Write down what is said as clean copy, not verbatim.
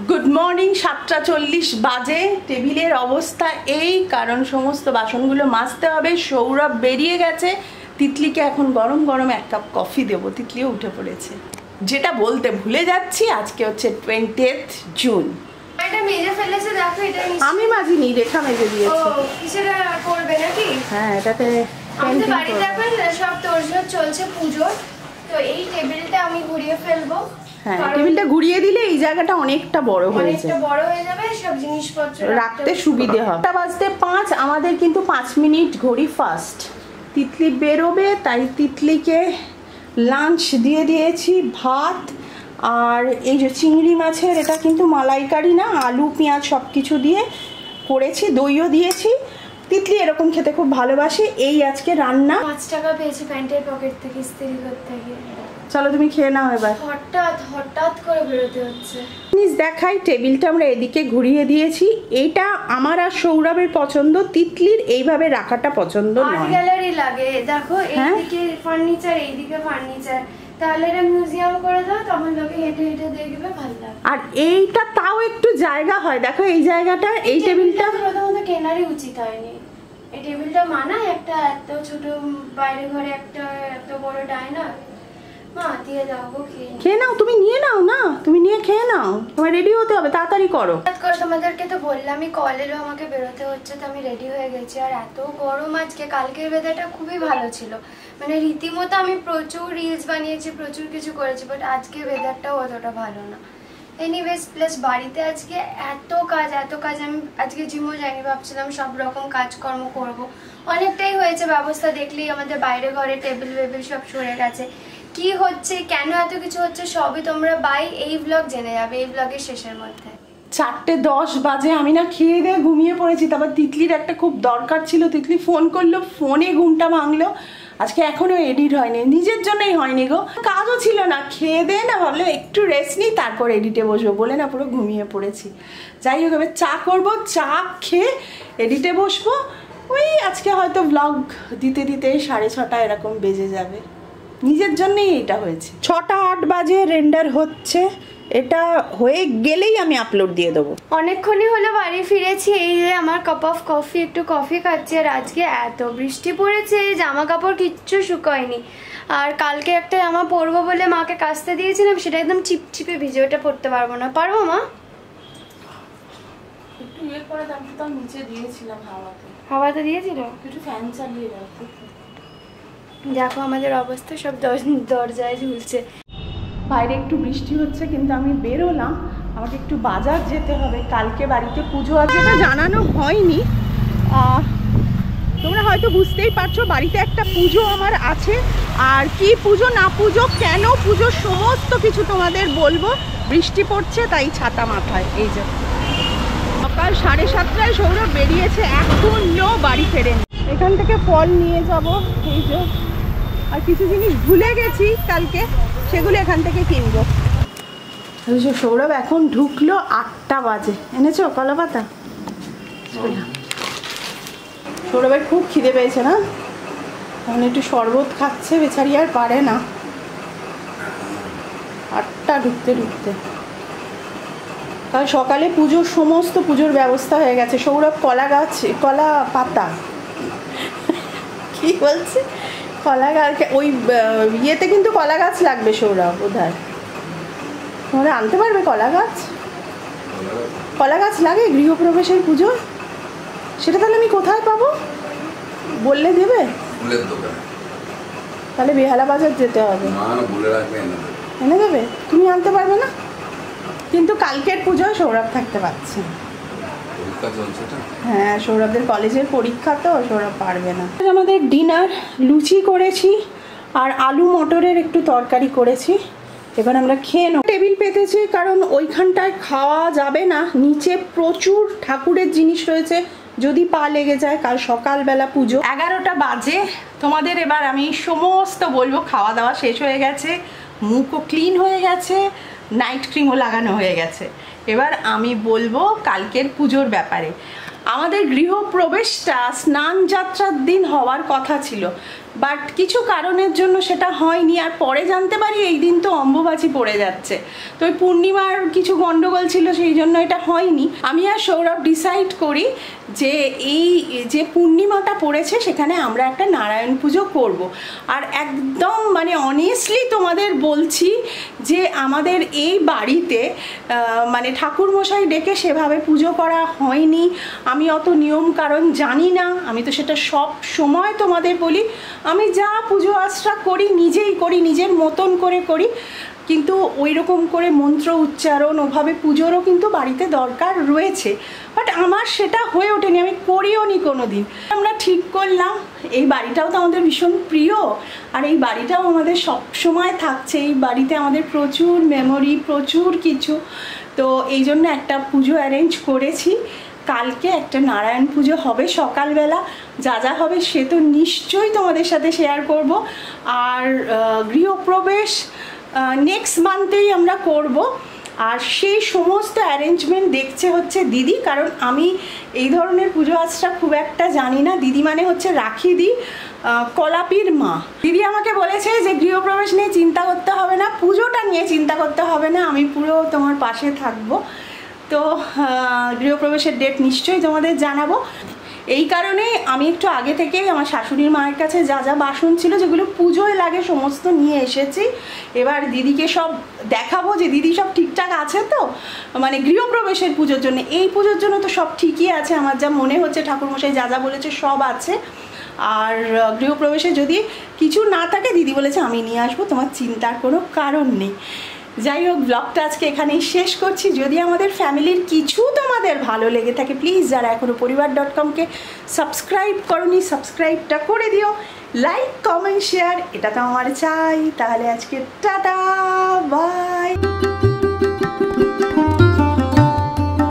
Good morning. 7:40 বাজে। টেবিলের অবস্থা এই, কারণ সমস্ত বাসনগুলো মাজতে হবে। সৌরভ বেরিয়ে গেছে, তিতলিকে এখন গরম গরম এক কাপ কফি দেবো। তিতলিও উঠে পড়েছে। যেটা বলতে ভুলে যাচ্ছি, আজকে হচ্ছে 20th জুন। আমি মাজিনি, রেখা মেজে দিয়েছি। হ্যাঁ, এটাতে সব তোড়জোড় চলছে পুজোর, তো এই টেবিলটা আমি ঘুরিয়ে ফেলবো। হ্যাঁ, টেবিলটা ঘুরিয়ে দিলে এই জায়গাটা অনেকটা বড় হয়ে যাবে, সব জিনিসপত্র রাখতে সুবিধে হবে। 5:05 আমাদের কিন্তু 5 মিনিট ঘড়ি ফাস্ট। তিতলি বেরোবে, তাই তিতলিকে লাঞ্চ দিয়ে দিয়েছি, ভাত আর এই যে চিংড়ি মাছের, এটা কিন্তু মালাইকারি না, আলু পেঁয়াজ সব কিছু দিয়ে করেছি, দইও দিয়েছি। তিতলি এরকম খেতে খুব ভালোবাসে। এই আজকে রান্না। 5 টাকা পেয়েছি প্যান্টের পকেট থেকে ইস্ত্রি করতে গিয়ে। চলো তুমি খেয়ে নাও এবার। হঠাৎ করে বেরোতে হচ্ছে। জিনিস দেখাই, টেবিলটা আমরা এদিকে ঘুরিয়ে দিয়েছি। এটা আমার আর সৌরভের পছন্দ, তিতলির এইভাবে রাখাটা পছন্দ নয়। আর্ট গ্যালারি লাগে, দেখো এইদিকে ফার্নিচার, এইদিকে ফার্নিচার, তাহলে এটা মিউজিয়াম করে দাও, তখন লোকে হেঁটে হেঁটে দেখবে, ভালো লাগে। আর এইটা তাও একটু জায়গা হয়, দেখো এই জায়গাটা, এই টেবিলটা প্রথমত কেনারই উচিত হয়নি। এই টেবিলটা মানায় একটা এত ছোট বাইরে ঘরে একটা এত বড় ডাইনার। খেয়ে নাও, তুমি নিয়ে নাও না, তুমি নিয়ে খেয়ে নাও, তোমার রেডি হতে হবে, তাড়াতাড়ি করো। তোমাদেরকে তো বললামই কলেজও আমাকে বেরোতে হচ্ছে, তো আমি রেডি হয়ে গেছি। আর এত গরম আজকে, কালকের ওয়েদারটা খুবই ভালো ছিল, মানে রীতিমতো আমি প্রচুর রিলস বানিয়েছি, প্রচুর কিছু করেছি, বাট আজকে ওয়েদারটাও অতটা ভালো না। এনিওয়েজ, প্লাস বাড়িতে আজকে এত কাজ। আমি আজকে জিমও যাইনি, ভাবছিলাম সব রকম কাজকর্ম করব। অনেকটাই হয়েছে, ব্যবস্থা দেখলেই আমাদের বাইরে ঘরে টেবিল বেবিল সব সরে গেছে। কি হচ্ছে, কেন এত কিছু হচ্ছে, সবই তোমরা এই ব্লগ জেনে যাবে, এই ব্লগের শেষের মধ্যে। 4:10 বাজে। আমি না খেয়ে দিয়ে ঘুমিয়ে পড়েছি। তারপর তিতলির একটা খুব দরকার ছিল, তিতলি ফোন করলো, ফোনে ঘুমটা ভাঙলো। আজকে এখনো এডিট হয়নি, নিজের জন্যই হয়নি গো, কাজও ছিল না। খেয়ে দিয়ে না ভাবলাম একটু রেস্ট নিই, তারপর এডিটে বসবো বলে না পুরো ঘুমিয়ে পড়েছি। যাই হোক, এবার চা করবো, চা খেয়ে এডিটে বসবো। ওই আজকে হয়তো ব্লগ দিতে 6:30 এরকম বেজে যাবে। নিজের জন্যই এটা হয়েছে। 6:08 বাজে রেন্ডার হচ্ছে, এটা হয়ে গেলেই আমি আপলোড দিয়ে দেবো। অনেকক্ষণই হলো বাড়ি ফিরেছি। এই যে আমার কাপ অফ কফি, একটু কফি খাচ্ছি। আর আজকে এত বৃষ্টি পড়েছে, জামা কাপড় কিচ্ছু শুকায়নি। আর কালকে একটা জামা পরবো বলে মাকে কাচতে দিয়েছিলাম, সেটা একদম চিপচিপে ভিজে, ওটা পরতে পারবো না। পারবো মা? একটু ইয়ে করে দাও, নিচে দিয়েছিলাম হাওয়াতে দিয়েছিল, একটু ফ্যান চালিয়ে দাও। দেখো আমাদের অবস্থা, সব দরজায় ঝুলছে। বাইরে একটু বৃষ্টি হচ্ছে, কিন্তু আমি বেরোলাম, আমাকে একটু বাজার যেতে হবে। কালকে বাড়িতে পুজো আছে, এটা জানানো হয়নি, তোমরা হয়তো বুঝতেই পারছো। বাড়িতে একটা পুজো আমার আছে, আর কি পুজো না পুজো, কেন পুজো, সমস্ত কিছু তোমাদের বলবো। বৃষ্টি পড়ছে তাই ছাতা মাথায়। এই যে সকাল 7:30 সৌরভ বেরিয়েছে, এখনো বাড়ি ফেরেনি। এখান থেকে ফল নিয়ে যাব, এই যে, আর কিছু জিনিস ভুলে গেছি কালকে, সেগুলো এখান থেকে কিনবো। সৌরভ এখন ঢুকলো, 8টা বাজে। এনেছো কলা পাতা? সৌরভের খুব খিদে পেয়েছে না, এখন একটু শরবত খাচ্ছে, বেচারি আর পারে না। 8টা ঢুকতে তাহলে সকালে পুজোর সমস্ত পুজোর ব্যবস্থা হয়ে গেছে। সৌরভ কলা পাতা কি বলছে, কলা গাছ, ওই ইয়েতে কিন্তু কলা গাছ লাগবে সৌরভ, বোধহয়। তোমরা আনতে পারবে কলা গাছ লাগে গৃহপ্রবেশের পুজো? সেটা তাহলে আমি কোথায় পাবো, বললে দেবে? তাহলে বেহালা বাজার যেতে হবে, এনে দেবে। তুমি আনতে পারবে না? কিন্তু কালকের পুজোয় সৌরভ থাকতে পারছে। হ্যাঁ, সৌরভদের কলেজের পরীক্ষা, তো সৌরভ পারবে না। আমাদের ডিনার, লুচি করেছি আর আলু মটরের একটু তরকারি করেছি। এবার আমরা খেয়ে নেব। টেবিল পেতেছি, কারণ ওইখানটায় খাওয়া যাবে না, নিচে প্রচুর ঠাকুরের জিনিস রয়েছে, যদি পা লেগে যায়। কাল সকালবেলা পুজো। 11টা বাজে। তোমাদের এবার আমি সমস্ত বলবো। খাওয়া দাওয়া শেষ হয়ে গেছে, মুখও ক্লিন হয়ে গেছে, নাইট ক্রিমও লাগানো হয়ে গেছে। এবার আমি বলবো কালকের পুজোর ব্যাপারে। আমাদের গৃহপ্রবেশটা স্নান যাত্রার দিন হওয়ার কথা ছিল, বাট কিছু কারণের জন্য সেটা হয়নি। আর পরে জানতে পারি এই দিন তো অম্বুবাচী পড়ে যাচ্ছে, তো ওই পূর্ণিমার কিছু গন্ডগোল ছিল, সেই জন্য এটা হয়নি। আমি আর সৌরভ ডিসাইড করি যে এই যে পূর্ণিমাটা পড়েছে সেখানে আমরা একটা নারায়ণ পুজো করব। আর একদম মানে অনেস্টলি তোমাদের বলছি যে আমাদের এই বাড়িতে মানে ঠাকুরমশাই ডেকে সেভাবে পুজো করা হয়নি। আমি অত নিয়ম কারণ জানি না, আমি তো সেটা সব সময় তোমাদের বলি, আমি যা পুজো আশ্রা করি নিজেই করি, নিজের মতন করে করি, কিন্তু ওই রকম করে মন্ত্র উচ্চারণ ওভাবে পুজোরও কিন্তু বাড়িতে দরকার রয়েছে, বাট আমার সেটা হয়ে ওঠেনি, আমি করিও নি কোনো দিন। আমরা ঠিক করলাম এই বাড়িটাও তো আমাদের ভীষণ প্রিয়, আর এই বাড়িটাও আমাদের সব সময় থাকছে, এই বাড়িতে আমাদের প্রচুর মেমোরি, প্রচুর কিছু, তো এই জন্য একটা পুজো অ্যারেঞ্জ করেছি। কালকে একটা নারায়ণ পুজো হবে সকালবেলা, যা যা হবে সে তো নিশ্চয়ই তোমাদের সাথে শেয়ার করব। আর গৃহপ্রবেশ নেক্সট মান্থেই আমরা করব, আর সেই সমস্ত অ্যারেঞ্জমেন্ট দেখছে হচ্ছে দিদি, কারণ আমি এই ধরনের পুজো আচরা খুব একটা জানি না। দিদি মানে হচ্ছে রাখি দি, কলাপির মা। দিদি আমাকে বলেছে যে গৃহপ্রবেশ নিয়ে চিন্তা করতে হবে না, পুজোটা নিয়ে চিন্তা করতে হবে না, আমি পুরো তোমার পাশে থাকবো। তো গৃহপ্রবেশের ডেট নিশ্চয়ই তোমাদের জানাবো। এই কারণে আমি একটু আগে থেকেই আমার শাশুড়ির মায়ের কাছে যা যা বাসন ছিল যেগুলো পুজোয় লাগে সমস্ত নিয়ে এসেছি। এবার দিদিকে সব দেখাবো যে দিদি সব ঠিকঠাক আছে তো, মানে গৃহপ্রবেশের পুজোর জন্য। এই পুজোর জন্য তো সব ঠিকই আছে, আমার যা মনে হচ্ছে ঠাকুরমশাই যা যা বলেছে সব আছে। আর গৃহপ্রবেশে যদি কিছু না থাকে দিদি বলেছে আমি নিয়ে আসবো, তোমার চিন্তার কোনো কারণ নেই। যাই হোক, ব্লগটা আজকে এখানেই শেষ করছি। যদি আমাদের ফ্যামিলির কিছু তোমাদের ভালো লেগে থাকে প্লিজ যারা এখনও পরিবার.com-কে সাবস্ক্রাইব করনি সাবস্ক্রাইবটা করে দিও, লাইক কমেন্ট শেয়ার এটা তো আমার চাই। তাহলে আজকে টাটা বাই।